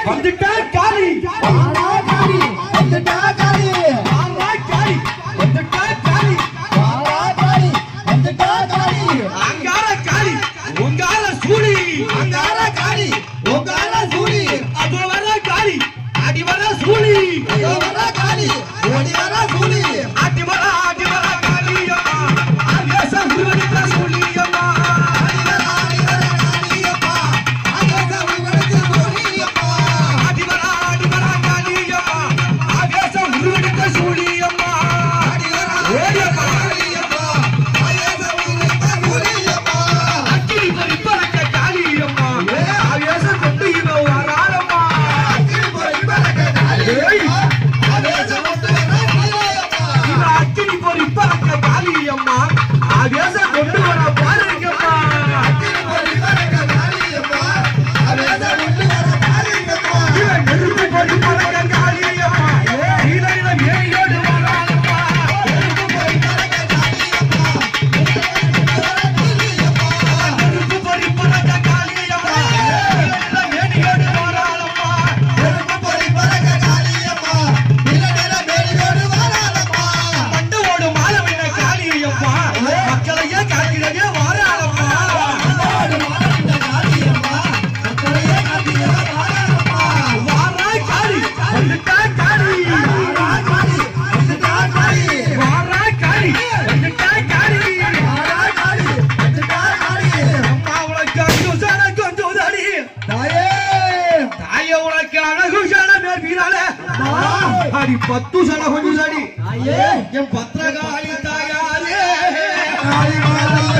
வந்துட்டா காளி வாரா காளி வந்துட்டா காளி வாரா காளி வந்துட்டா காளி வாரா காளி வந்துட்டா காளி அங்கார காளி உங்கார சூடி அங்கார காளி உங்கார சூடி அது வர காளி அடி வர சூடி அது வர காளி ஓடி வர சூடி அடி வர காளியம்மா ஆவேச உருவெடுத்த சூழியம்மா அடி வர காளியப்பா ஆவேச உருவெடுத்த சூழியப்பா அடி வர காளியம்மா ஆவேச உருவெடுத்த சூழியம்மா அடி வர ஓடியம்மா காளியப்பா ஆவேச உருவெடுத்த சூழியப்பா அக்கினி பொறி பறக்க காளியம்மா ஆவேச கொண்டு இவ வராளம்மா அக்கினி பொறி பறக்க காளியப்பா ஆவேச கொண்டு வர காளியப்பா இவ அக்கினி பொறி பறக்க காளியம்மா ஆவேச கொண்டு வர பாருங்கம்மா அக்கினி பொறி பறக்க காளியப்பா ஆவேச கொண்டு வர காளியப்பா இவ நெருப்பு பொறி பறக்க காளியம்மா இல மேயோடு வராளம்மா நெருப்பு பொறி பறக்க காளியப்பா நெருப்பு பொறி பறக்க காளியம்மா இல மேயோடு வராளம்மா நெருப்பு பொறி பறக்க காளியப்பா நிலநில மேலியோடு வராளப்பா பண்டு ஓடு மாலவின காளியம்மா மக்களையே காக்கிறதே வராளம்மா நாடு மாறந்த காளியப்பா மக்களையே காத்திய வராளப்பா வாரா காளி வந்துட்டா காளி வாரா காளி வந்துட்டா காளி வாரா காளி வந்துட்டா காளி வாரா காளி வந்துட்டா காளி அம்மா உனக்கு அங்குசன கொஞ்சுதடி தாயே தாய உனக்கு அழகுசன மேற்பினாலே அடி 10 சன கொஞ்சுதடி தாயே என் பத்திரகாளி தாயாரே காளி மாதல்ல